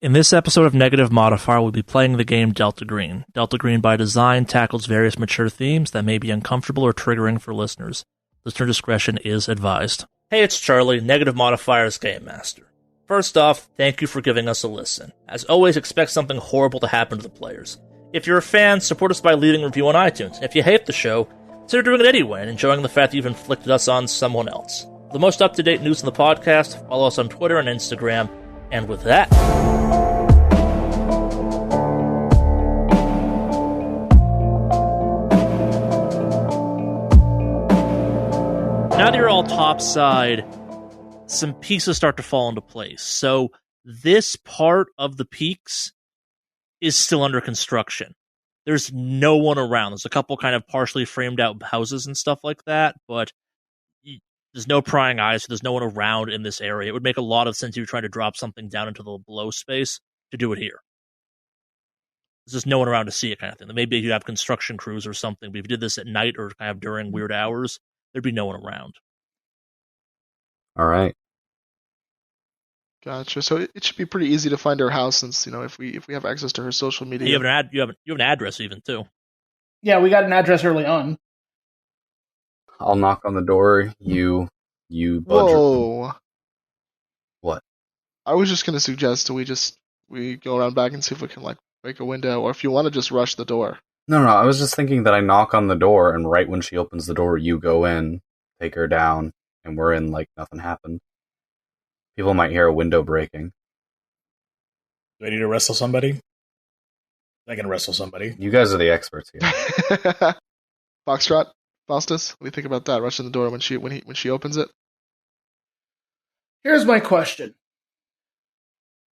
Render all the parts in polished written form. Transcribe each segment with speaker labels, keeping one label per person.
Speaker 1: In this episode of Negative Modifier, we'll be playing the game Delta Green. Delta Green, by design, tackles various mature themes that may be uncomfortable or triggering for listeners. Listener discretion is advised. Hey, it's Charlie, Negative Modifier's Game Master. First off, thank you for giving us a listen. As always, expect something horrible to happen to the players. If you're a fan, support us by leaving a review on iTunes. If you hate the show, consider doing it anyway and enjoying the fact that you've inflicted us on someone else. For the most up-to-date news in the podcast, follow us on Twitter and Instagram. And with that, now that you're all topside, some pieces start to fall into place. So this part of the peaks is still under construction. There's no one around. There's a couple kind of partially framed out houses and stuff like that, but there's no prying eyes, so there's no one around in this area. It would make a lot of sense if you were trying to drop something down into the below space to do it here. There's just no one around to see it kind of thing. Maybe you'd have construction crews or something, but if you did this at night or kind of during weird hours, there'd be no one around.
Speaker 2: All right.
Speaker 3: Gotcha. So it should be pretty easy to find her house, since if we have access to her social media.
Speaker 1: You have an address even too.
Speaker 4: Yeah, we got an address early on.
Speaker 2: I'll knock on the door. You budge.
Speaker 3: Whoa.
Speaker 2: What?
Speaker 3: I was just gonna suggest we go around back and see if we can break a window, or if you want to just rush the door.
Speaker 2: No. I was just thinking that I knock on the door, and right when she opens the door, you go in, take her down, and we're in like nothing happened. People might hear a window breaking.
Speaker 5: Do I need to wrestle somebody? I can wrestle somebody.
Speaker 2: You guys are the experts here.
Speaker 3: Foxtrot, Faustus, what do you think about that? Rushing the door when she opens it.
Speaker 4: Here's my question.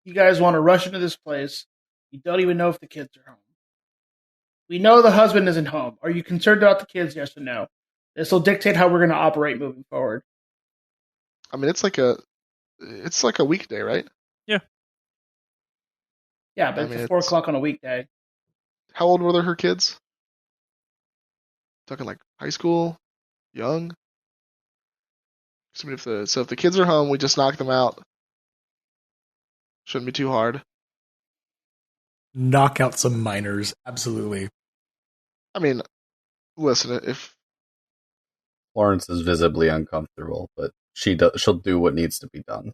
Speaker 4: You guys want to rush into this place. You don't even know if the kids are home. We know the husband isn't home. Are you concerned about the kids, yes or no? This will dictate how we're going to operate moving forward.
Speaker 3: I mean, it's like a weekday, right?
Speaker 1: Yeah.
Speaker 4: Yeah, but it's 4 o'clock on a weekday.
Speaker 3: How old were her kids? Talking like high school? Young? So if the kids are home, we just knock them out. Shouldn't be too hard.
Speaker 5: Knock out some minors, absolutely.
Speaker 3: I mean, listen, if
Speaker 2: Florence is visibly uncomfortable, but she'll do what needs to be done.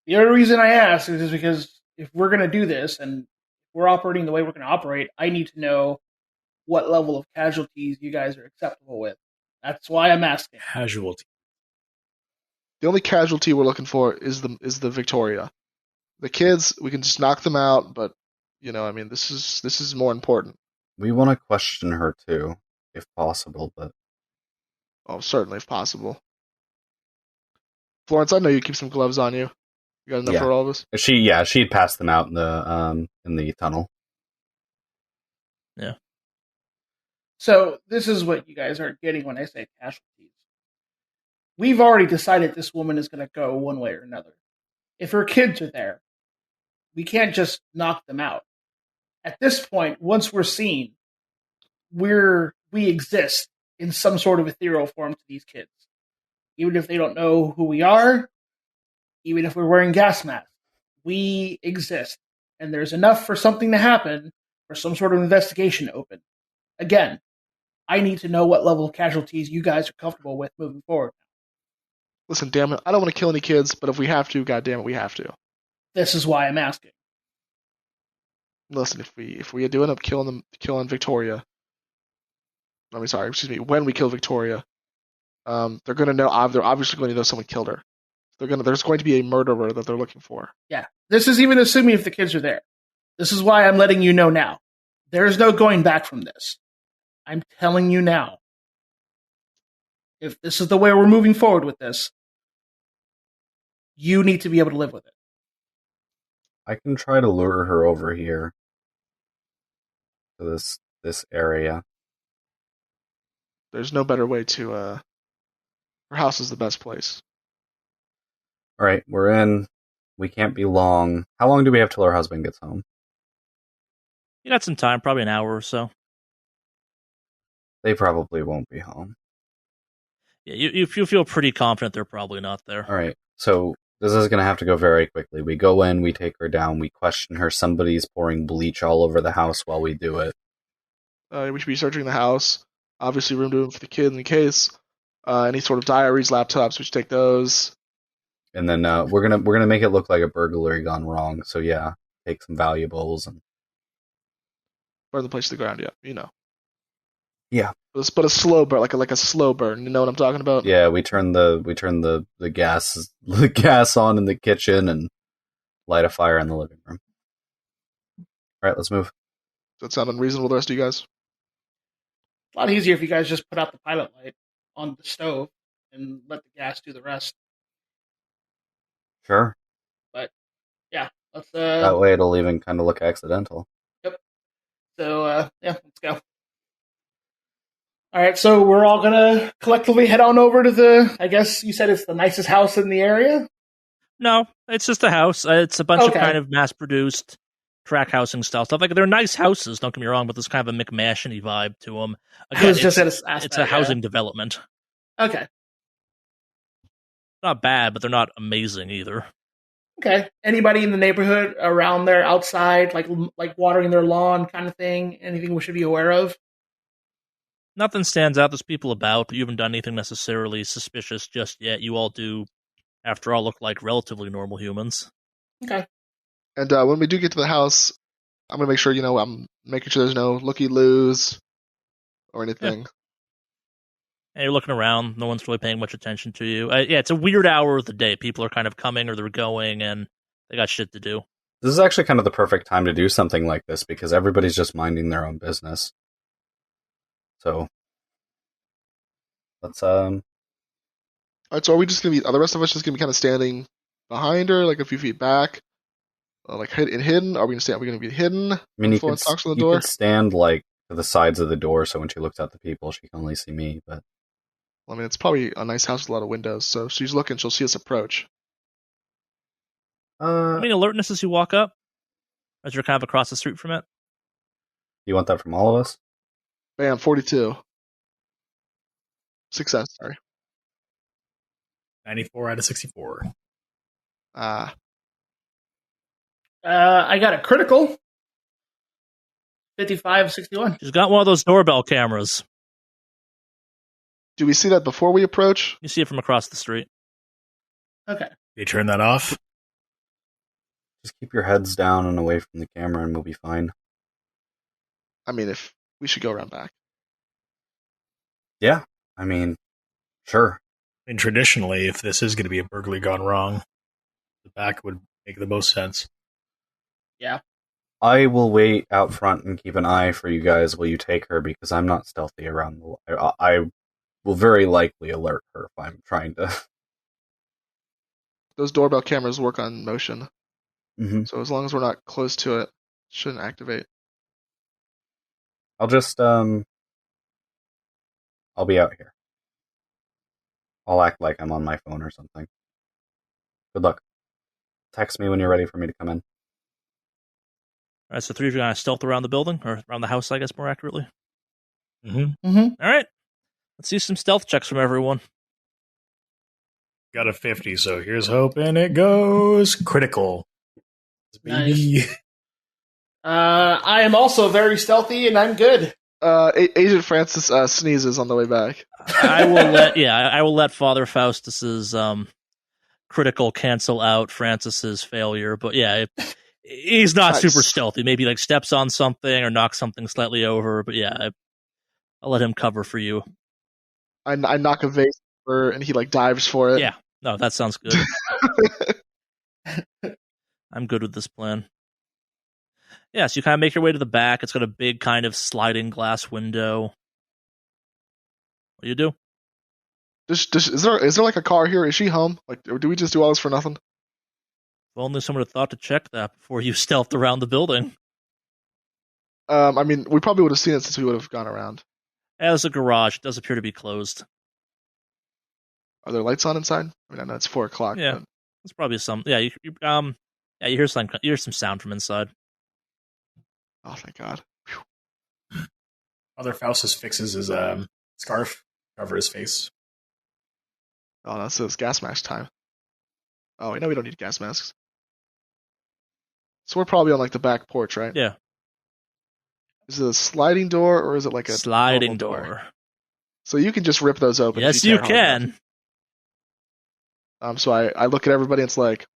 Speaker 4: The only reason I ask is because if we're going to do this and we're operating the way we're going to operate, I need to know what level of casualties you guys are acceptable with. That's why I'm asking.
Speaker 5: Casualty.
Speaker 3: the only casualty we're looking for is the Victoria. The kids, we can just knock them out, but this is more important.
Speaker 2: We want to question her too, if possible, but
Speaker 3: certainly if possible. Florence, I know you keep some gloves on you. You got enough for all of us?
Speaker 2: She'd passed them out in the tunnel.
Speaker 1: Yeah.
Speaker 4: So this is what you guys are getting when I say casualties. We've already decided this woman is going to go one way or another. If her kids are there, we can't just knock them out. At this point, once we're seen, we exist in some sort of ethereal form to these kids. Even if they don't know who we are, even if we're wearing gas masks, we exist. And there's enough for something to happen, for some sort of investigation to open. Again, I need to know what level of casualties you guys are comfortable with moving forward.
Speaker 3: Listen, damn it, I don't want to kill any kids, but if we have to, goddamn it, we have to.
Speaker 4: This is why I'm asking.
Speaker 3: Listen, if we do end up killing Victoria, when we kill Victoria, they're going to know. They're obviously going to know someone killed her. There's going to be a murderer that they're looking for.
Speaker 4: Yeah, this is even assuming if the kids are there. This is why I'm letting you know now. There's no going back from this. I'm telling you now. If this is the way we're moving forward with this, you need to be able to live with it.
Speaker 2: I can try to lure her over here to this area.
Speaker 3: There's no better way to. Her house is the best place.
Speaker 2: All right, we're in. We can't be long. How long do we have till our husband gets home?
Speaker 1: You got some time, probably an hour or so.
Speaker 2: They probably won't be home.
Speaker 1: Yeah, you feel pretty confident they're probably not there.
Speaker 2: All right, so This is going to have to go very quickly. We go in, we take her down, we question her. Somebody's pouring bleach all over the house while we do it.
Speaker 3: We should be searching the house. Obviously, room to room for the kid in case. Any sort of diaries, laptops, we should take those.
Speaker 2: And then we're gonna make it look like a burglary gone wrong. So yeah, take some valuables and
Speaker 3: Burn the place to the ground. Yeah, you know.
Speaker 2: yeah.
Speaker 3: But a slow burn, like a slow burn. You know what I'm talking about?
Speaker 2: Yeah, we turn the gas on in the kitchen and light a fire in the living room. All right, let's move.
Speaker 3: Does that sound unreasonable to the rest of you guys?
Speaker 4: A lot easier if you guys just put out the pilot light on the stove and let the gas do the rest.
Speaker 2: Sure.
Speaker 4: But yeah, let's.
Speaker 2: That way it'll even kind of look accidental.
Speaker 4: Yep. So yeah, let's go. All right, so we're all gonna collectively head on over to the. I guess you said it's the nicest house in the area.
Speaker 1: No, it's just a house. It's a bunch of
Speaker 4: Okay.
Speaker 1: kind of mass-produced track housing style stuff. Like, they're nice houses, don't get me wrong, but there's kind of a McMashiny vibe to them.
Speaker 4: I was just
Speaker 1: it's,
Speaker 4: gonna ask
Speaker 1: it's
Speaker 4: that,
Speaker 1: a housing development.
Speaker 4: Okay.
Speaker 1: Not bad, but they're not amazing either.
Speaker 4: Okay. Anybody in the neighborhood around there, outside, like watering their lawn, kind of thing? Anything we should be aware of?
Speaker 1: Nothing stands out. There's people about, but you haven't done anything necessarily suspicious just yet. You all do, after all, look like relatively normal humans.
Speaker 4: Okay.
Speaker 3: And when we do get to the house, I'm gonna make sure I'm making sure there's no looky-loos or anything.
Speaker 1: And you're looking around. No one's really paying much attention to you. Yeah, it's a weird hour of the day. People are kind of coming or they're going, and they got shit to do.
Speaker 2: This is actually kind of the perfect time to do something like this because everybody's just minding their own business. So let's
Speaker 3: All right, so are we just gonna be? Are the rest of us just gonna be kind of standing behind her, like a few feet back, like hidden? Are we gonna be hidden?
Speaker 2: I mean, you
Speaker 3: Florence
Speaker 2: could,
Speaker 3: knocks on the
Speaker 2: you
Speaker 3: door?
Speaker 2: could stand like to the sides of the door, so when she looks at the people, she can only see me. But
Speaker 3: Well, I mean, it's probably a nice house with a lot of windows, so if she's looking, she'll see us approach.
Speaker 1: I mean, alertness as you walk up, as you're kind of across the street from it.
Speaker 2: you want that from all of us?
Speaker 3: Bam, 42. Success. Sorry.
Speaker 5: 94 out of 64.
Speaker 3: Ah,
Speaker 4: I got a critical. 55-61.
Speaker 1: She's got one of those doorbell cameras.
Speaker 3: do we see that before we approach?
Speaker 1: You see it from across the street.
Speaker 4: Okay.
Speaker 5: They turn that off.
Speaker 2: Just keep your heads down and away from the camera, and we'll be fine.
Speaker 3: I mean, if we should go around back.
Speaker 2: Yeah, I mean, sure.
Speaker 5: I mean, traditionally, if this is going to be a burglary gone wrong, the back would make the most sense.
Speaker 4: Yeah.
Speaker 2: I will wait out front and keep an eye for you guys while you take her because I'm not stealthy around the. I will very likely alert her if I'm trying to.
Speaker 3: Those doorbell cameras work on motion,
Speaker 2: Mm-hmm.
Speaker 3: so as long as we're not close to it, it shouldn't activate.
Speaker 2: I'll just I'll be out here. I'll act like I'm on my phone or something. Good luck. Text me when you're ready for me to come in.
Speaker 1: All right, so three of you are going to stealth around the building, or around the house, I guess, more accurately.
Speaker 5: Mm-hmm.
Speaker 4: Mm-hmm.
Speaker 1: All right. Let's see some stealth checks from everyone.
Speaker 5: Got a 50, so here's hoping it goes critical. Baby.
Speaker 4: I am also very stealthy, and I'm good.
Speaker 3: Agent Francis sneezes on the way back.
Speaker 1: I will let Father Faustus's critical cancel out Francis's failure. But yeah, he's not
Speaker 3: Nice.
Speaker 1: super stealthy. Maybe like steps on something or knocks something slightly over. But yeah, I'll let him cover for you.
Speaker 3: I knock a vase over, and he like dives for it.
Speaker 1: Yeah, no, that sounds good. I'm good with this plan. Yeah, so you kind of make your way to the back. It's got a big kind of sliding glass window. What do you do?
Speaker 3: Is there like a car here? Is she home? Like, or do we just do all this for nothing?
Speaker 1: If only someone had thought to check that before you stealthed around the building.
Speaker 3: I mean, we probably would have seen it since we would have gone around.
Speaker 1: As a garage, it does appear to be closed.
Speaker 3: Are there lights on inside? I mean, I know it's 4:00.
Speaker 1: Yeah.
Speaker 3: But
Speaker 1: It's probably some. Yeah, you hear some sound from inside.
Speaker 3: oh, thank God.
Speaker 5: Father Faustus fixes his scarf, cover his face.
Speaker 3: Oh, that's his gas mask time. Oh, we know we don't need gas masks. So we're probably on like the back porch, right?
Speaker 1: Yeah.
Speaker 3: Is it a sliding door or is it like a
Speaker 1: Sliding
Speaker 3: normal
Speaker 1: door.
Speaker 3: So you can just rip those open.
Speaker 1: Yes,
Speaker 3: if you
Speaker 1: you
Speaker 3: tear hard enough.
Speaker 1: can.
Speaker 3: So I look at everybody and it's like,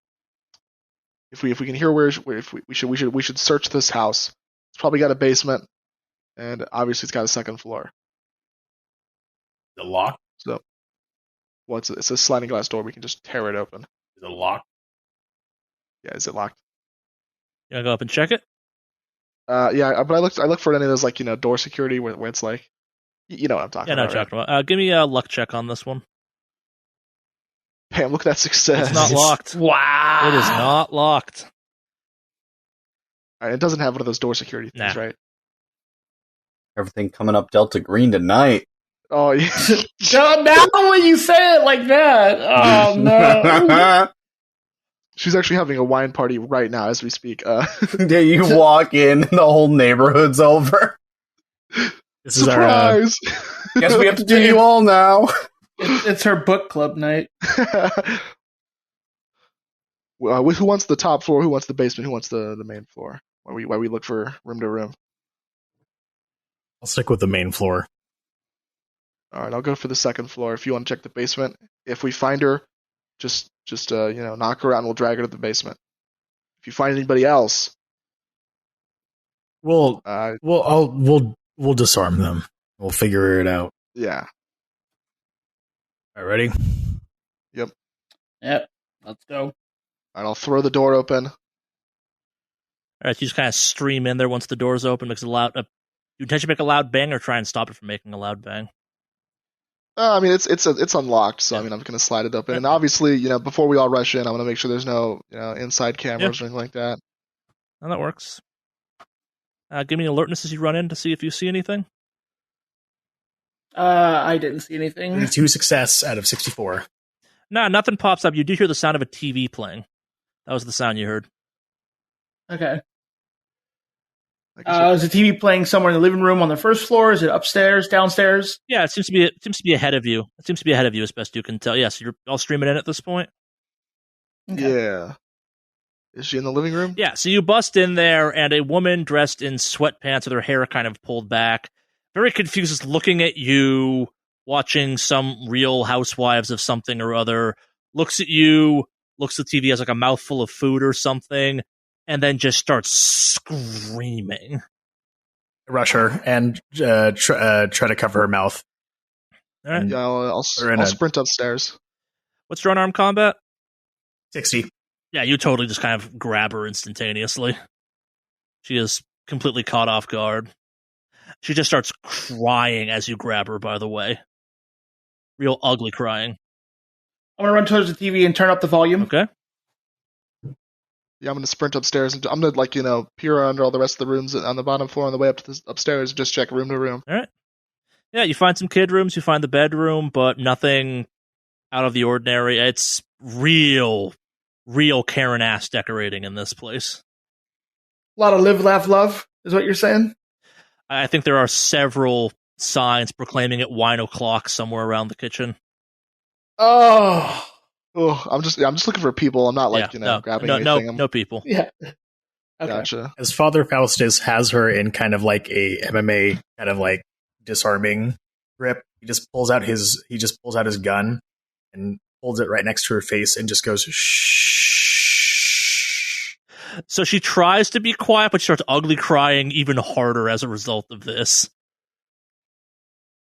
Speaker 3: if we can hear where if we should search this house. It's probably got a basement, and obviously it's got a second floor.
Speaker 5: The lock?
Speaker 3: So, it's a sliding glass door. We can just tear it open.
Speaker 5: Is it locked?
Speaker 3: Yeah, is it locked?
Speaker 1: You wanna go up and check it?
Speaker 3: Yeah, but I looked for any of those like door security where it's like, you know what I'm talking
Speaker 1: Yeah, no,
Speaker 3: about.
Speaker 1: talking about. Give me a luck check on this one.
Speaker 3: Damn, look at that success.
Speaker 1: It's not locked.
Speaker 4: Wow.
Speaker 1: It is not locked.
Speaker 3: All right, it doesn't have one of those door security things,
Speaker 1: Nah.
Speaker 3: right?
Speaker 2: Everything coming up Delta Green tonight.
Speaker 3: Oh, yeah.
Speaker 4: God, now when you say it like that, oh no.
Speaker 3: She's actually having a wine party right now as we speak.
Speaker 2: Yeah, you walk in, and the whole neighborhood's over.
Speaker 5: This is our
Speaker 3: surprise!
Speaker 2: Guess we have to do you all now.
Speaker 4: It's her book club night.
Speaker 3: Who wants the top floor? Who wants the basement? Who wants the main floor? Why we look for room to room?
Speaker 5: I'll stick with the main floor.
Speaker 3: All right, I'll go for the second floor. If you want to check the basement, if we find her, just knock her out and we'll drag her to the basement. If you find anybody else,
Speaker 5: We'll disarm them. We'll figure it out.
Speaker 3: yeah.
Speaker 5: All right, ready?
Speaker 4: Yep, let's go.
Speaker 3: All right, I'll throw the door open.
Speaker 1: All right, so you just kind of stream in there once the door's open. Makes a loud. You intention to make a loud bang or try and stop it from making a loud bang?
Speaker 3: I mean, it's unlocked, so
Speaker 1: Yeah.
Speaker 3: I mean, I'm gonna slide it open. And obviously, before we all rush in, I want to make sure there's no, inside cameras or anything like that.
Speaker 1: No, that works. Give me alertness as you run in to see if you see anything.
Speaker 4: I didn't see anything.
Speaker 5: 22 success out of 64.
Speaker 1: Nah, nothing pops up. You do hear the sound of a TV playing. That was the sound you heard.
Speaker 4: Okay.
Speaker 3: I guess
Speaker 4: Is the TV playing somewhere in the living room on the first floor? Is it upstairs, downstairs?
Speaker 1: Yeah, it seems to be ahead of you. It seems to be ahead of you as best you can tell. Yeah, so you're all streaming in at this point.
Speaker 4: Okay.
Speaker 3: Yeah. Is she in the living room?
Speaker 1: Yeah, so you bust in there, and a woman dressed in sweatpants with her hair kind of pulled back, very confused, is looking at you, watching some Real Housewives of something or other, looks at you, looks at the TV, has like a mouthful of food or something, and then just starts screaming.
Speaker 5: Rush her and try to cover her mouth.
Speaker 1: All right.
Speaker 3: Yeah, I'll
Speaker 5: Or in a-
Speaker 3: sprint upstairs.
Speaker 1: What's your unarmed combat?
Speaker 5: 60.
Speaker 1: Yeah, you totally just kind of grab her instantaneously. She is completely caught off guard. She just starts crying as you grab her, by the way. Real ugly crying.
Speaker 4: I'm gonna run towards the TV and turn up the volume.
Speaker 1: Okay.
Speaker 3: Yeah, I'm gonna sprint upstairs and I'm gonna peer under all the rest of the rooms on the bottom floor on the way up to upstairs and just check room to room.
Speaker 1: All right. Yeah, you find some kid rooms, you find the bedroom, but nothing out of the ordinary. It's real Karen ass decorating in this place.
Speaker 4: A lot of live, laugh, love is what you're saying.
Speaker 1: I think there are several signs proclaiming it wine o'clock somewhere around the kitchen.
Speaker 4: Oh,
Speaker 3: Oh, I'm just looking for people. I'm not grabbing anything.
Speaker 1: No people.
Speaker 4: yeah. Okay.
Speaker 3: Gotcha.
Speaker 5: As Father Faustus has her in kind of like a MMA kind of like disarming grip, he just pulls out his gun and holds it right next to her face and just goes shh.
Speaker 1: So she tries to be quiet, but she starts ugly crying even harder as a result of this.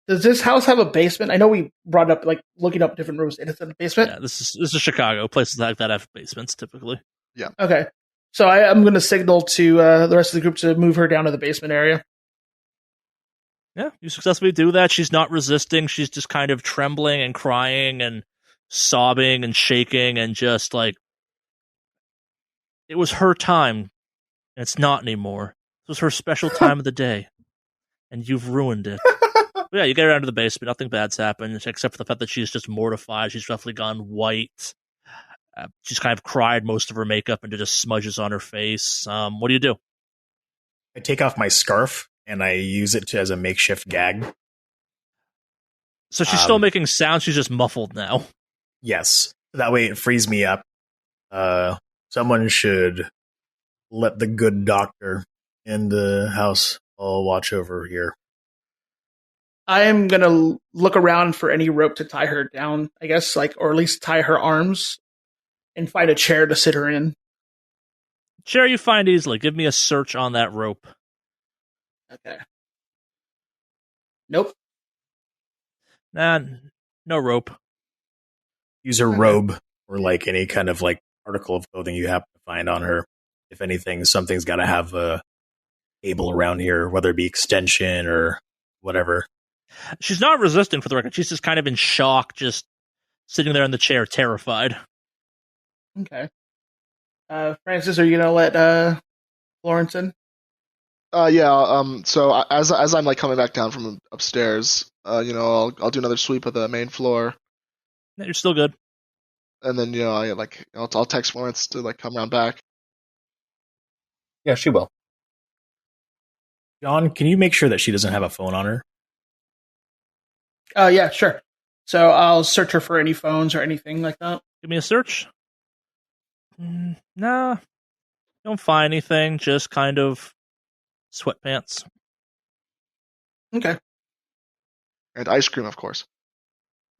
Speaker 4: Does this house have a basement? I know we brought up like looking up different rooms, and it's in a basement.
Speaker 1: Yeah, this is Chicago. Places like that have basements typically.
Speaker 4: Okay, so I'm going to signal to the rest of the group to move her down to the basement area.
Speaker 1: Yeah, you successfully do that. She's not resisting. She's just kind of trembling and crying and sobbing and shaking and just like, it was her time, and it's not anymore. It was her special time of the day, and you've ruined it. But yeah, you get her down to the basement. Nothing bad's happened, except for the fact that she's just mortified. She's roughly gone white. She's kind of cried most of her makeup into just smudges on her face. What do you do?
Speaker 5: I take off my scarf and I use it as a makeshift gag.
Speaker 1: So she's still making sounds. She's just muffled now.
Speaker 5: Yes. That way it frees me up Someone should let the good doctor in the house. I'll watch over here.
Speaker 4: I am gonna look around for any rope to tie her down, I guess, or at least tie her arms, and find a chair to sit her in.
Speaker 1: Chair you find easily. Give me a search on that rope.
Speaker 4: Okay. Nope.
Speaker 1: Nah, no rope.
Speaker 5: Use her robe or any kind of article of clothing you happen to find on her. If anything, something's got to have a cable around here, whether it be extension or whatever.
Speaker 1: She's not resistant, for the record. She's just kind of in shock, just sitting there in the chair, terrified.
Speaker 4: Okay. Francis, are you gonna let Florence in?
Speaker 3: Yeah. So as I'm coming back down from upstairs, I'll do another sweep of the main floor,
Speaker 1: Yeah, you're still good.
Speaker 3: and then I'll text Florence to come around back.
Speaker 2: Yeah, she will.
Speaker 5: John, can you make sure that she doesn't have a phone on her?
Speaker 4: Yeah, sure. So I'll search her for any phones or anything like that.
Speaker 1: Give me a search. Nah, don't find anything. Just kind of sweatpants.
Speaker 4: Okay.
Speaker 3: And ice cream, of course.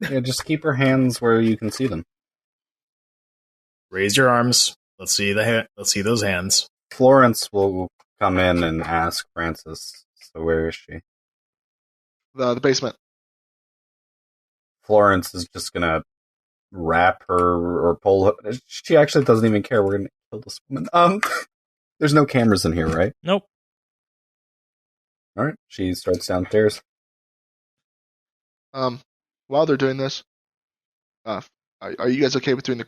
Speaker 2: Yeah, just keep her hands where you can see them.
Speaker 5: Raise your arms. Let's see let's see those hands.
Speaker 2: Florence will come in and ask Francis, so where is she?
Speaker 3: The basement.
Speaker 2: Florence is just gonna wrap her or pull her. She actually doesn't even care. We're gonna kill this woman. There's no cameras in here, right?
Speaker 1: Nope.
Speaker 2: Alright, she starts downstairs.
Speaker 3: While they're doing this, are you guys okay with doing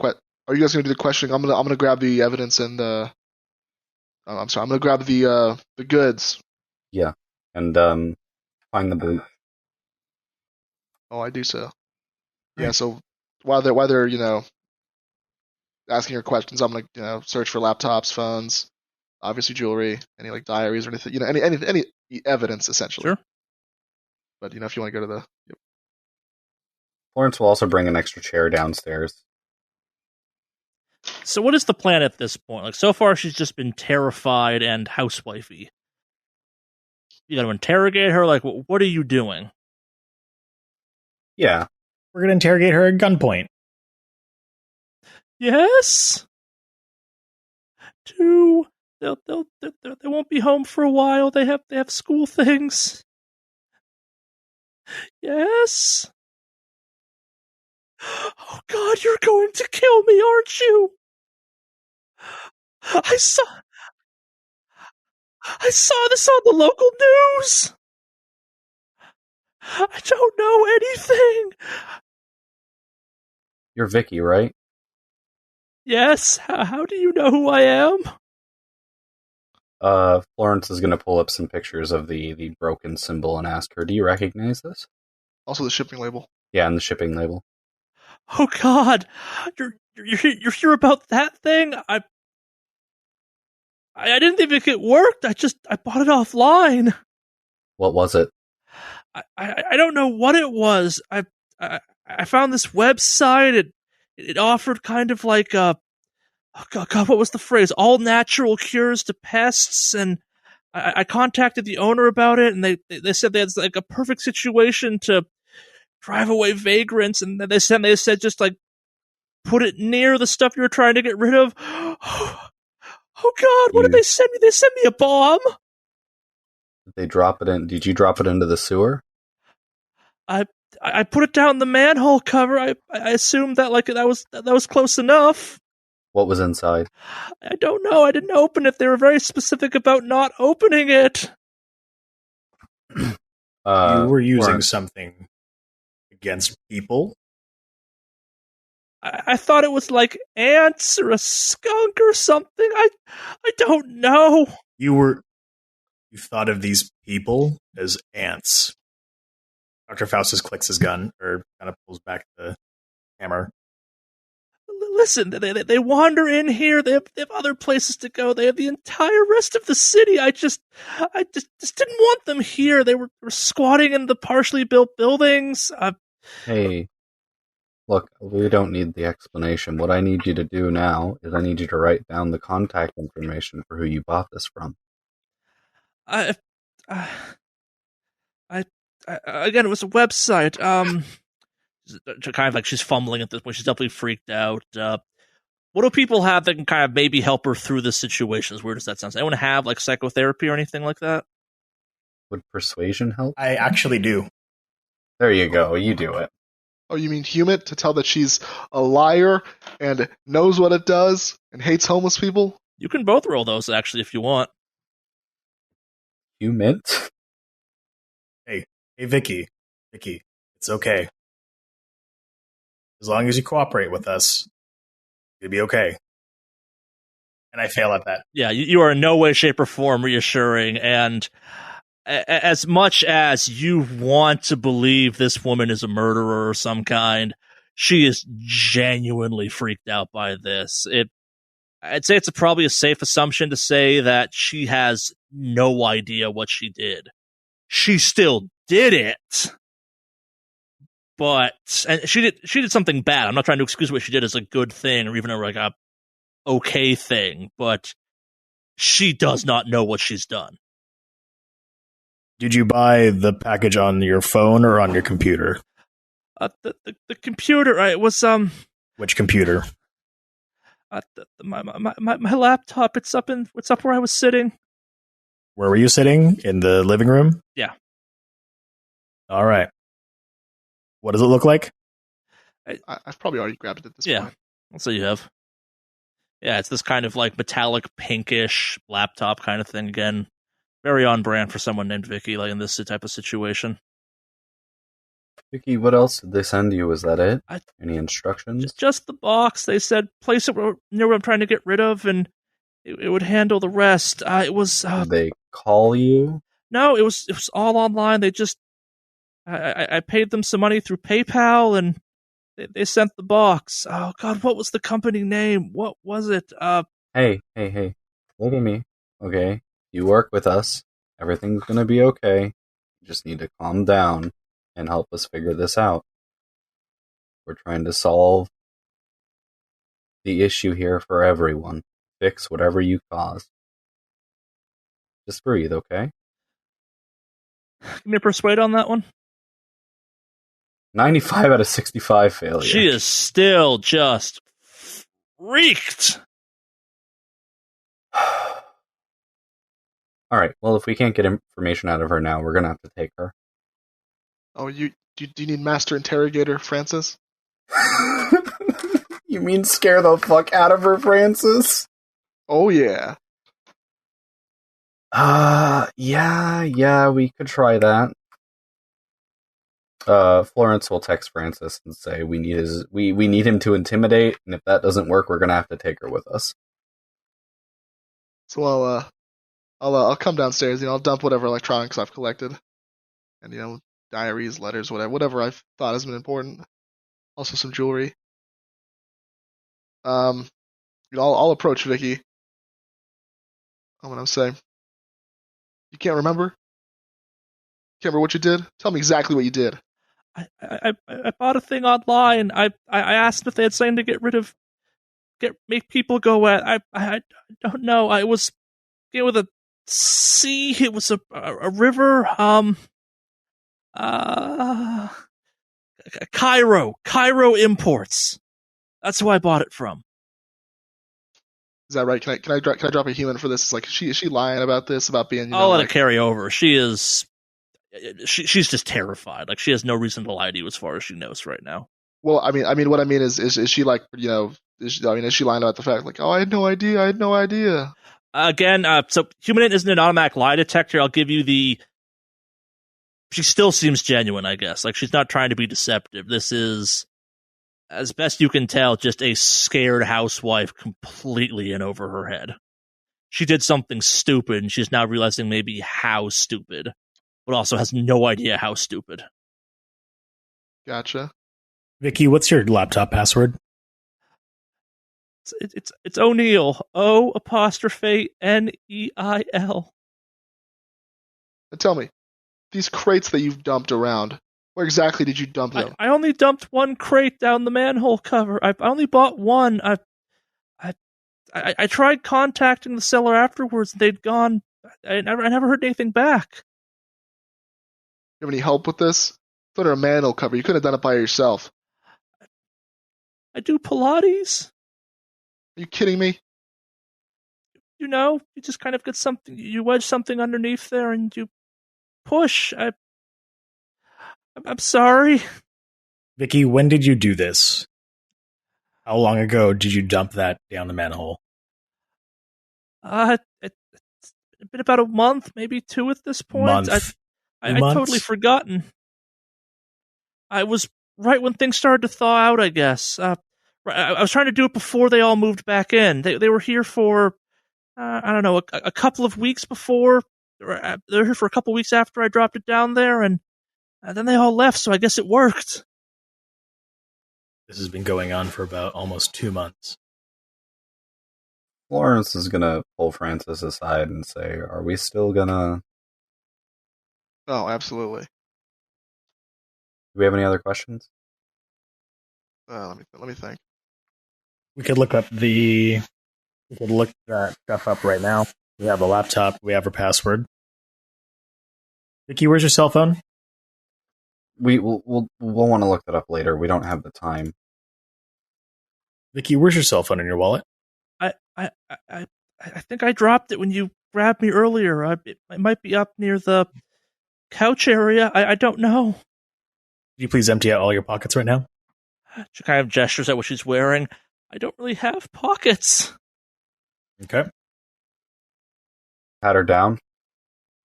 Speaker 3: are you guys gonna do the questioning? I'm gonna grab the evidence and I'm sorry, I'm gonna grab the goods.
Speaker 2: Yeah, and find the brute.
Speaker 3: Oh, I do so. Yeah, so while they're asking her questions, I'm gonna search for laptops, phones, obviously jewelry, any diaries or anything, any evidence essentially.
Speaker 1: Sure.
Speaker 3: But if you want to go to the
Speaker 2: Florence will also bring an extra chair downstairs.
Speaker 1: So what is the plan at this point? So far she's just been terrified and housewifey. You gotta interrogate her, what are you doing?
Speaker 2: Yeah.
Speaker 5: We're going to interrogate her at gunpoint.
Speaker 1: Yes? Two. They won't be home for a while. They have school things. Yes? Oh God, you're going to kill me, aren't you? I saw this on the local news. I don't know anything.
Speaker 2: You're Vicky, right?
Speaker 1: Yes. How do you know who I am?
Speaker 2: Florence is going to pull up some pictures of the broken symbol and ask her, do you recognize this?
Speaker 3: also the shipping label.
Speaker 2: Yeah, and the shipping label.
Speaker 1: Oh God, you're here about that thing? I didn't even think it worked. I bought it offline.
Speaker 2: What was it?
Speaker 1: I don't know what it was. I found this website. It offered kind of oh God, what was the phrase? All natural cures to pests, and I contacted the owner about it, and they said they had a perfect situation to drive away vagrants, and they said just put it near the stuff you were trying to get rid of. Oh God, what did they send me? They sent me a bomb.
Speaker 2: Did they drop it in? Did you drop it into the sewer?
Speaker 1: I put it down the manhole cover. I assumed that that was close enough.
Speaker 2: What was inside?
Speaker 1: I don't know. I didn't open it. They were very specific about not opening it.
Speaker 5: You were using
Speaker 2: Florence.
Speaker 5: something against people?
Speaker 1: I thought it was ants or a skunk or something. I don't know.
Speaker 5: You thought of these people as ants. Dr. Faustus clicks his gun, or kind of pulls back the hammer.
Speaker 1: Listen, they wander in here. They have other places to go. They have the entire rest of the city. I just didn't want them here. They were squatting in the partially built buildings.
Speaker 2: Hey, Look, we don't need the explanation. What I need you to do now is I need you to write down the contact information for who you bought this from.
Speaker 1: I, I, again, it was a website. Kind of like she's fumbling at this point. She's definitely freaked out. What do people have that can kind of maybe help her through this situation? As weird as that sounds. Anyone have like psychotherapy or anything like that?
Speaker 2: Would persuasion help?
Speaker 5: I actually do.
Speaker 2: There you go. You do it.
Speaker 3: Oh, you mean human to tell that she's a liar and knows what it does and hates homeless people?
Speaker 1: You can both roll those actually if you want.
Speaker 2: Human?
Speaker 5: Hey, Vicky, it's okay. As long as you cooperate with us, you'll be okay. And I fail at that.
Speaker 1: Yeah, you are in no way, shape, or form reassuring, and as much as you want to believe this woman is a murderer of some kind, she is genuinely freaked out by this. I'd say it's probably a safe assumption to say that she has no idea what she did. She still did it, and she did something bad. I'm not trying to excuse what she did as a good thing or even like a okay thing, but she does not know what she's done.
Speaker 5: Did you buy the package on your phone or on your computer?
Speaker 1: The computer. It was
Speaker 5: Which computer?
Speaker 1: My laptop. It's up where I was sitting.
Speaker 5: Where were you sitting? In the living room?
Speaker 1: Yeah.
Speaker 5: All right. What does it look like?
Speaker 3: I've probably already grabbed it at this point.
Speaker 1: I'll say you have. Yeah, it's this kind of like metallic pinkish laptop kind of thing again. Very on brand for someone named Vicky, like in this type of situation.
Speaker 2: Vicky, what else did they send you? Was that it? Any instructions?
Speaker 1: Just the box. They said place it near what I'm trying to get rid of, and it would handle the rest. It was.
Speaker 2: Did they call you?
Speaker 1: No, it was all online. They just. I paid them some money through PayPal, and they sent the box. Oh God, what was the company name? What was it?
Speaker 2: Hey! Look at me, okay? You work with us. Everything's gonna be okay. You just need to calm down and help us figure this out. We're trying to solve the issue here for everyone. Fix whatever you caused. Just breathe, okay?
Speaker 1: Give me a persuade on that one.
Speaker 2: 95 out of 65 failure.
Speaker 1: She is still just freaked.
Speaker 2: Alright, well, if we can't get information out of her now, we're gonna have to take her.
Speaker 3: Oh, do you need Master Interrogator, Francis?
Speaker 2: You mean scare the fuck out of her, Francis?
Speaker 3: Oh, yeah.
Speaker 2: Yeah, we could try that. Florence will text Francis and say we need him to intimidate, and if that doesn't work, we're gonna have to take her with us.
Speaker 3: So I'll come downstairs. I'll dump whatever electronics I've collected, and diaries, letters, whatever I've thought has been important. Also some jewelry. I'll approach Vicky. I'm gonna say, you can't remember? Can't remember what you did? Tell me exactly what you did.
Speaker 1: I bought a thing online. I asked if they had something to make people go at. I don't know. I was with a C. It was a river. Cairo Imports. That's who I bought it from.
Speaker 3: Is that right? Can I drop a human for this? It's like, is she lying about this? About being?
Speaker 1: I'll let it carry over. She's just terrified. Like she has no reason to lie to you as far as she knows right now.
Speaker 3: Well, I mean, what I mean is she like, is she lying about the fact like, oh, I had no idea.
Speaker 1: Again, so human isn't an automatic lie detector. I'll give you she still seems genuine, I guess. Like she's not trying to be deceptive. This is, as best you can tell, just a scared housewife completely in over her head. She did something stupid, and she's now realizing maybe how stupid, but also has no idea how stupid.
Speaker 3: Gotcha.
Speaker 5: Vicky, what's your laptop password?
Speaker 1: It's O'Neill. O''Neil.
Speaker 3: And tell me, these crates that you've dumped around, Where exactly did you dump them?
Speaker 1: I only dumped one crate down the manhole cover. I only bought one. I tried contacting the seller afterwards. They'd gone. I never heard anything back.
Speaker 3: You have any help with this? It's under a manhole cover. You couldn't have done it by yourself.
Speaker 1: I do Pilates.
Speaker 3: Are you kidding me?
Speaker 1: You know, you just kind of get something. You wedge something underneath there, and you push. I'm sorry.
Speaker 5: Vicky, when did you do this? How long ago did you dump that down the manhole?
Speaker 1: It's been about a month, maybe 2 at this point. I'd totally forgotten. I was right when things started to thaw out, I guess. I was trying to do it before they all moved back in. They were here for, I don't know, a couple of weeks before. They were here for a couple of weeks after I dropped it down there, and then they all left, so I guess it worked.
Speaker 5: This has been going on for about almost 2 months.
Speaker 2: Florence is gonna pull Francis aside and say, "Are we still gonna?
Speaker 3: Oh, absolutely.
Speaker 2: Do we have any other questions?"
Speaker 3: Let me think.
Speaker 5: We could look that stuff up right now. We have a laptop. We have her password. Vicky, where's your cell phone?
Speaker 2: We'll want to look that up later. We don't have the time.
Speaker 5: Vicky, where's your cell phone in your wallet?
Speaker 1: I think I dropped it when you grabbed me earlier. It might be up near the couch area. I don't know.
Speaker 5: Could you please empty out all your pockets right now?
Speaker 1: She kind of gestures at what she's wearing. I don't really have pockets.
Speaker 5: Okay.
Speaker 2: Pat her down.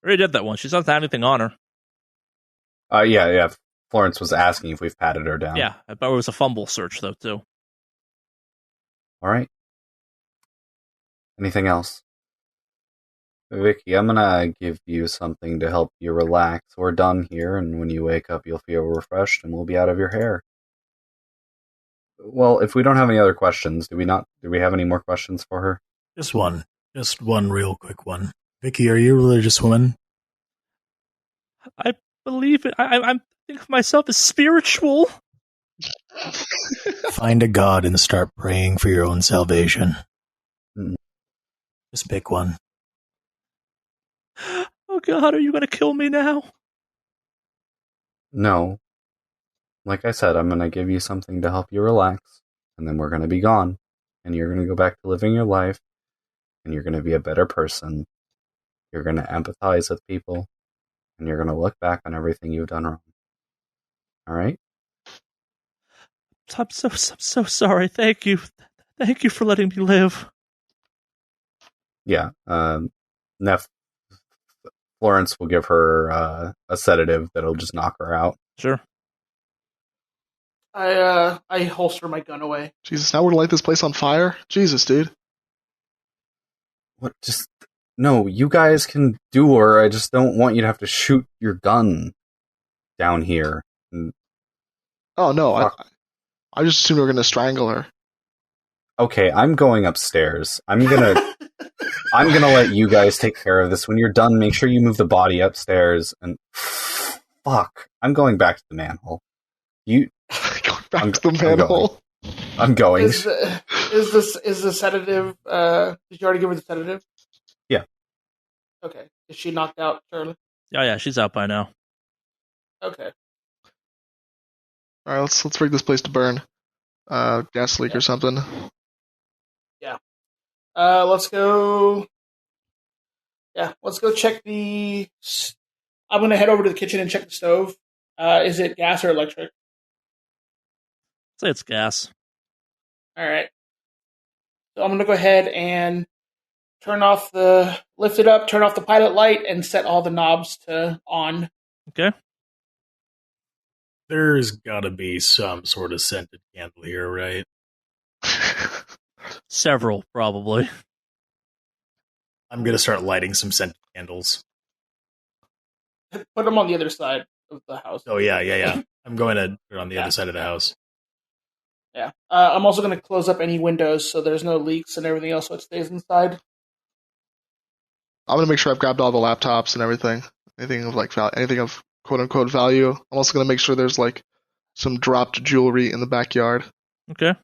Speaker 1: I already did that one. She doesn't have anything on her.
Speaker 2: Yeah. Florence was asking if we've patted her down.
Speaker 1: Yeah, I bet it was a fumble search, though, too.
Speaker 2: All right. Anything else? Vicky, I'm gonna give you something to help you relax. We're done here, and when you wake up, you'll feel refreshed, and we'll be out of your hair. Well, if we don't have any other questions, do we have any more questions for her?
Speaker 5: Just one real quick one. Vicky, are you a religious woman?
Speaker 1: I believe it. I think of myself as spiritual.
Speaker 5: Find a god and start praying for your own salvation. Just pick one.
Speaker 1: Oh God, are you going to kill me now?
Speaker 2: No. Like I said, I'm going to give you something to help you relax, and then we're going to be gone, and you're going to go back to living your life, and you're going to be a better person. You're going to empathize with people, and you're going to look back on everything you've done wrong. All right?
Speaker 1: I'm so sorry. Thank you. Thank you for letting me live.
Speaker 2: Yeah. Florence will give her a sedative that'll just knock her out.
Speaker 1: Sure.
Speaker 4: I holster my gun away.
Speaker 3: Jesus, now we're to light this place on fire? Jesus, dude.
Speaker 2: What? No, you guys can do her. I just don't want you to have to shoot your gun down here.
Speaker 3: Oh, no. I just assumed we were going to strangle her.
Speaker 2: Okay, I'm going upstairs. I'm gonna let you guys take care of this. When you're done, make sure you move the body upstairs. And fuck, I'm going back to the manhole.
Speaker 3: Going back to the manhole.
Speaker 2: I'm going.
Speaker 4: Is the sedative? Did you already give her the sedative?
Speaker 2: Yeah.
Speaker 4: Okay. Is she knocked out, Charlie?
Speaker 1: Oh yeah, she's out by now.
Speaker 4: Okay.
Speaker 3: All right, let's bring this place to burn. Gas leak or something.
Speaker 4: Yeah. Let's go. Yeah, let's go check the. I'm gonna head over to the kitchen and check the stove. Is it gas or electric?
Speaker 1: Say it's gas.
Speaker 4: All right. So I'm gonna go ahead and lift it up, turn off the pilot light, and set all the knobs to on.
Speaker 1: Okay.
Speaker 5: There's gotta be some sort of scented candle here, right?
Speaker 1: Several, probably.
Speaker 5: I'm gonna start lighting some scented candles.
Speaker 4: Put them on the other side of the house.
Speaker 5: Oh, yeah. I'm going to put it on the other side of the house.
Speaker 4: Yeah. I'm also going to close up any windows so there's no leaks and everything else so it stays inside.
Speaker 3: I'm going to make sure I've grabbed all the laptops and everything. Anything of quote unquote value. I'm also gonna make sure there's like some dropped jewelry in the backyard.
Speaker 1: Okay.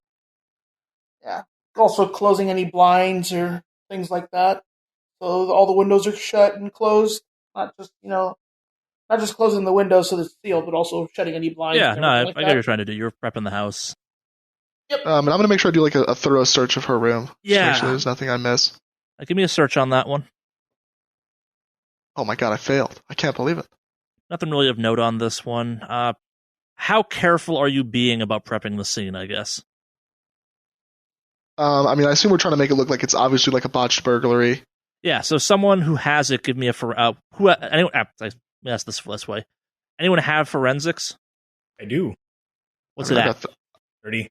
Speaker 4: Yeah. Also closing any blinds or things like that. So all the windows are shut and closed. Not just closing the windows so it's sealed, but also shutting any blinds.
Speaker 1: Yeah,
Speaker 4: and
Speaker 1: no, I
Speaker 4: everything like
Speaker 1: get what
Speaker 4: that.
Speaker 1: you're trying to do. You're prepping the house.
Speaker 4: Yep.
Speaker 3: And I'm gonna make sure I do like a thorough search of her room. Just to make sure
Speaker 1: Yeah.
Speaker 3: there's nothing I miss.
Speaker 1: Give me a search on that one.
Speaker 3: Oh my god, I failed. I can't believe it.
Speaker 1: Nothing really of note on this one. How careful are you being about prepping the scene, I guess?
Speaker 3: I mean, I assume we're trying to make it look like it's obviously like a botched burglary.
Speaker 1: Yeah, so someone who has it, give me anyone. Let me ask this way. Anyone have forensics?
Speaker 5: I do.
Speaker 1: What's
Speaker 3: I mean,
Speaker 1: it
Speaker 3: I've
Speaker 1: at?
Speaker 3: got
Speaker 5: 30.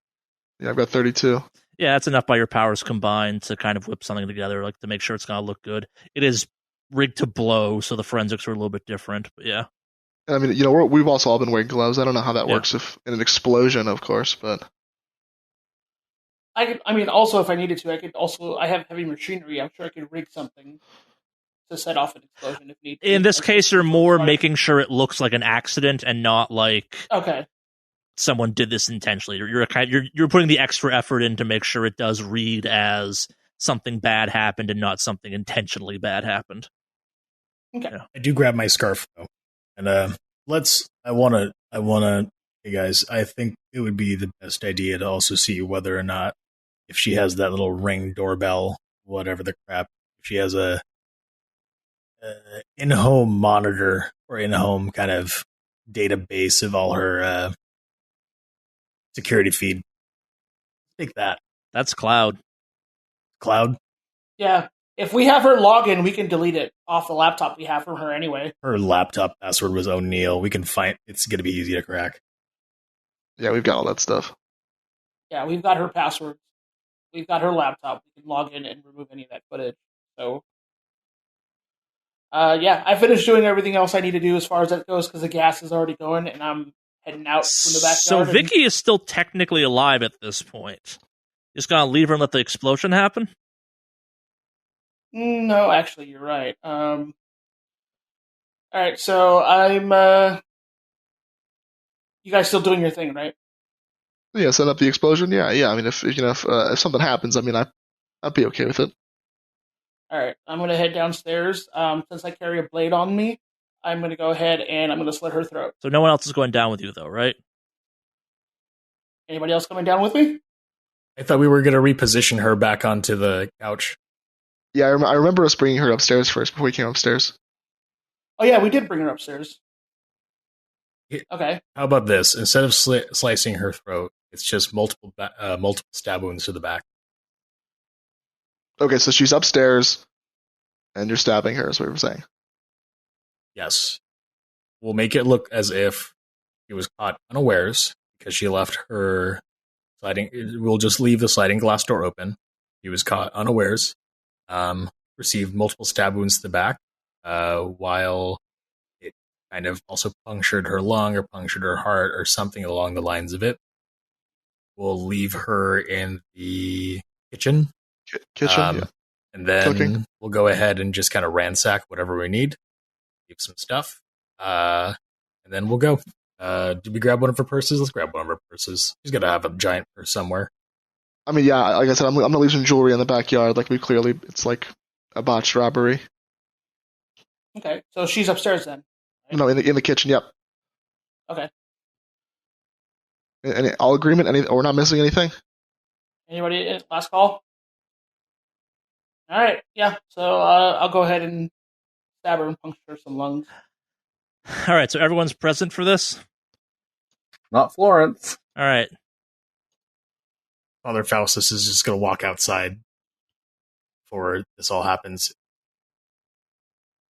Speaker 3: Yeah, I've got 32.
Speaker 1: Yeah, that's enough by your powers combined to kind of whip something together, like to make sure it's gonna look good. It is rigged to blow, so the forensics are a little bit different, but yeah.
Speaker 3: And I mean, we've also all been wearing gloves. I don't know how that works if in an explosion, of course, but
Speaker 4: Also, if I needed to, I have heavy machinery. I'm sure I could rig something to set off an explosion if need.
Speaker 1: In this case, you're more making sure it looks like an accident and not like
Speaker 4: okay.
Speaker 1: Someone did this intentionally. You're putting the extra effort in to make sure it does read as something bad happened and not something intentionally bad happened.
Speaker 4: Okay.
Speaker 1: Yeah.
Speaker 5: I do grab my scarf though, and I wanna, hey guys, I think it would be the best idea to also see whether or not if she has that little Ring doorbell, whatever the crap, if she has a in-home monitor or in-home kind of database of all her security feed. Take that.
Speaker 1: That's Cloud.
Speaker 5: Cloud?
Speaker 4: Yeah. If we have her login, we can delete it off the laptop we have from her anyway.
Speaker 5: Her laptop password was O'Neill. We can find it's going to be easy to crack.
Speaker 3: yeah, we've got all that stuff.
Speaker 4: Yeah, we've got her passwords. We've got her laptop. We can log in and remove any of that footage. So, yeah, I finished doing everything else I need to do as far as that goes because the gas is already going and I'm heading out from the backyard.
Speaker 1: So Vicky is still technically alive at this point. Just gonna leave her and let the explosion happen?
Speaker 4: No, actually, you're right. All right, so I'm. You guys still doing your thing, right?
Speaker 3: Yeah, set up the explosion. Yeah. I mean, if something happens, I mean, I'd be okay with it.
Speaker 4: All right, I'm gonna head downstairs. Since I carry a blade on me, I'm gonna go ahead and I'm gonna slit her throat.
Speaker 1: So no one else is going down with you, though, right?
Speaker 4: Anybody else coming down with me?
Speaker 5: I thought we were going to reposition her back onto the couch.
Speaker 3: Yeah, I remember us bringing her upstairs first before we came upstairs.
Speaker 4: Oh yeah, we did bring her upstairs.
Speaker 5: Yeah.
Speaker 4: Okay.
Speaker 5: How about this? Instead of slicing her throat, it's just multiple stab wounds to the back.
Speaker 3: Okay, so she's upstairs, and you're stabbing her. Is what we're saying.
Speaker 5: Yes. We'll make it look as if she was caught unawares because she left her sliding. We'll just leave the sliding glass door open. He was caught unawares, received multiple stab wounds to the back, while it kind of also punctured her lung or punctured her heart or something along the lines of it. We'll leave her in the kitchen.
Speaker 3: Kitchen, yeah.
Speaker 5: And then
Speaker 3: Cooking.
Speaker 5: we'll go ahead and just kind of ransack whatever we need. Keep some stuff. And then we'll go. Did we grab one of her purses? Let's grab one of her purses. She's got to have a giant purse somewhere.
Speaker 3: I mean, yeah, like I said, I'm gonna leave some jewelry in the backyard. Like it's like a botched robbery.
Speaker 4: Okay, so she's upstairs then. Right?
Speaker 3: No, in the kitchen. Yep.
Speaker 4: Okay.
Speaker 3: Any all agreement? We're not missing anything.
Speaker 4: Anybody? Last call. All right. Yeah. So I'll go ahead and stab her and puncture some lungs.
Speaker 1: All right, so everyone's present for this?
Speaker 2: Not Florence.
Speaker 1: All right.
Speaker 5: Father Faustus is just going to walk outside before this all happens.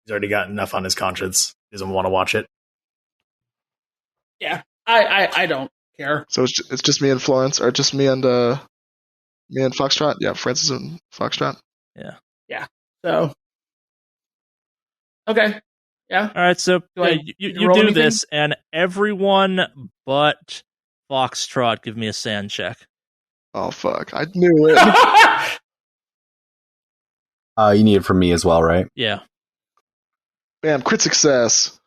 Speaker 5: He's already got enough on his conscience. He doesn't want to watch it.
Speaker 4: Yeah. I don't care.
Speaker 3: So it's just me and Florence, or just me and Foxtrot. Yeah, Francis and Foxtrot.
Speaker 1: Yeah.
Speaker 4: So. Okay. Yeah.
Speaker 1: All right, so you
Speaker 4: roll
Speaker 1: do
Speaker 4: anything?
Speaker 1: this, and everyone but Foxtrot give me a sand check.
Speaker 3: Oh fuck! I knew it.
Speaker 2: You need it from me as well, right?
Speaker 1: Yeah.
Speaker 3: Bam! Crit success.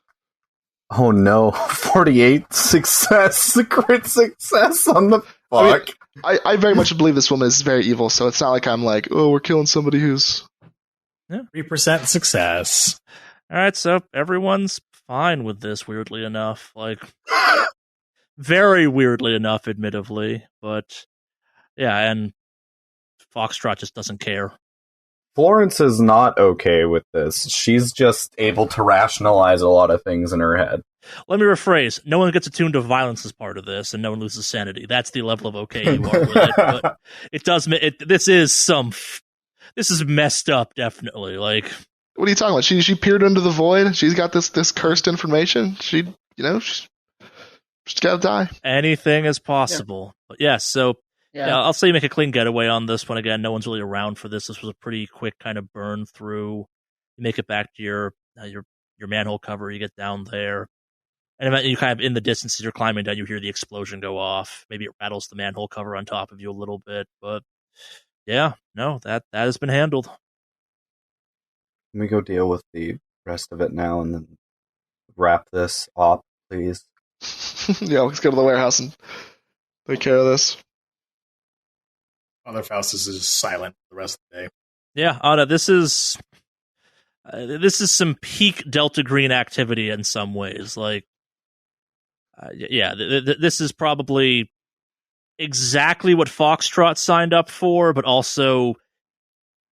Speaker 2: Oh no, 48 success, crit success on the fuck.
Speaker 3: I very much believe this woman is very evil, so it's not like I'm like, oh, we're killing somebody who's...
Speaker 5: 3% success.
Speaker 1: All right, so everyone's fine with this, weirdly enough. Like, very weirdly enough, admittedly. But, yeah, and Foxtrot just doesn't care.
Speaker 2: Florence is not okay with this. She's just able to rationalize a lot of things in her head.
Speaker 1: Let me rephrase. No one gets attuned to violence as part of this, and no one loses sanity. That's the level of okay you are with it. But it does... This is messed up, definitely. Like...
Speaker 3: What are you talking about? She peered into the void. She's got this cursed information. She's gotta die.
Speaker 1: Anything is possible. Yeah. But yeah, so yeah, I'll say you make a clean getaway on this one. Again, no one's really around for this. This was a pretty quick kind of burn through. You make it back to your manhole cover. You get down there, and you kind of in the distance as you're climbing down, you hear the explosion go off. Maybe it rattles the manhole cover on top of you a little bit, but yeah, no, that has been handled.
Speaker 2: Let me go deal with the rest of it now and then wrap this up, please.
Speaker 3: Yeah, let's go to the warehouse and take care of this.
Speaker 5: Father Faustus is silent the rest of the day.
Speaker 1: Yeah, Anna, this is some peak Delta Green activity in some ways. Like, this is probably exactly what Foxtrot signed up for, but also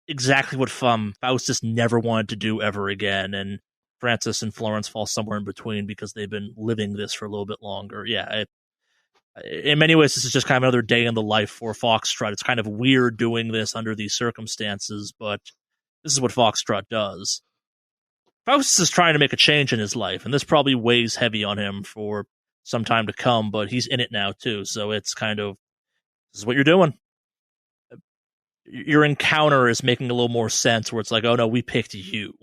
Speaker 1: exactly what Faustus never wanted to do ever again, and Francis and Florence fall somewhere in between because they've been living this for a little bit longer. Yeah, in many ways, this is just kind of another day in the life for Foxtrot. It's kind of weird doing this under these circumstances, but this is what Foxtrot does. Faustus is trying to make a change in his life, and this probably weighs heavy on him for some time to come, but he's in it now, too, so it's kind of, this is what you're doing. Your encounter is making a little more sense, where it's like, oh no, we picked you.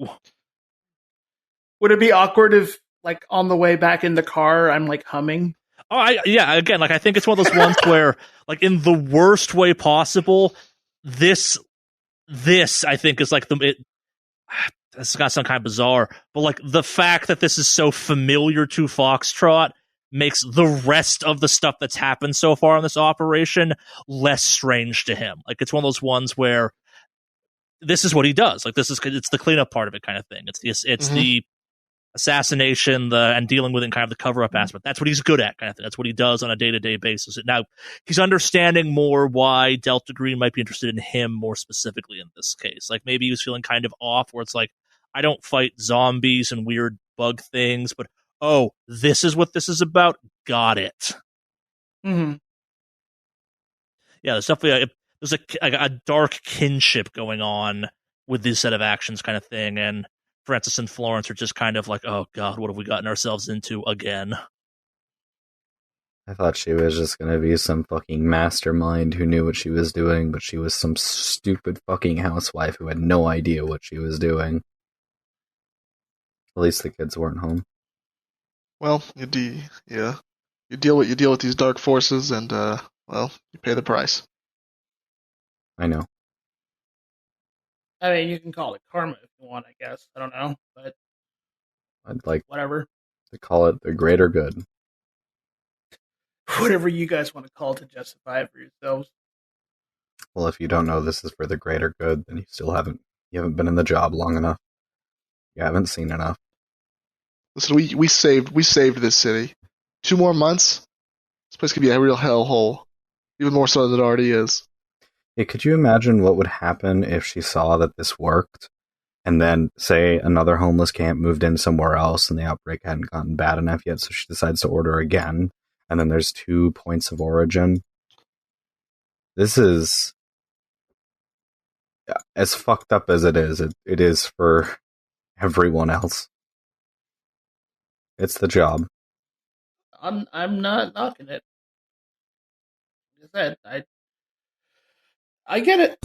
Speaker 4: Would it be awkward if, like, on the way back in the car, I'm, like, humming?
Speaker 1: Oh, again, like, I think it's one of those ones where, like, in the worst way possible, this, I think, is, like, it's got some kind of bizarre, but, like, the fact that this is so familiar to Foxtrot makes the rest of the stuff that's happened so far in this operation less strange to him. Like, it's one of those ones where this is what he does. Like, it's the cleanup part of it kind of thing. It's the assassination, and dealing with it, and kind of the cover-up aspect. That's what he's good at, kind of thing. That's what he does on a day-to-day basis. Now, he's understanding more why Delta Green might be interested in him more specifically in this case. Like, maybe he was feeling kind of off, where it's like, I don't fight zombies and weird bug things, but oh, this is what this is about? Got it.
Speaker 4: Mm-hmm.
Speaker 1: Yeah, there's definitely there's a dark kinship going on with this set of actions kind of thing, and Francis and Florence are just kind of like, oh god, what have we gotten ourselves into again?
Speaker 2: I thought she was just gonna be some fucking mastermind who knew what she was doing, but she was some stupid fucking housewife who had no idea what she was doing. At least the kids weren't home.
Speaker 3: Well, you deal with these dark forces, and well, you pay the price.
Speaker 2: I know.
Speaker 4: I mean, you can call it karma if you want, I guess. I don't know, but
Speaker 2: I'd like
Speaker 4: whatever
Speaker 2: to call it the greater good.
Speaker 4: Whatever you guys want to call it to justify it for yourselves.
Speaker 2: Well, if you don't know this is for the greater good, then you haven't been in the job long enough. You haven't seen enough.
Speaker 3: Listen, we saved this city. 2 more months, this place could be a real hellhole. Even more so than it already is.
Speaker 2: Yeah, could you imagine what would happen if she saw that this worked, and then, say, another homeless camp moved in somewhere else and the outbreak hadn't gotten bad enough yet, so she decides to order again, and then there's 2 points of origin? This is... as fucked up as it is for everyone else. It's the job.
Speaker 4: I'm not knocking it. Like I said, I get it.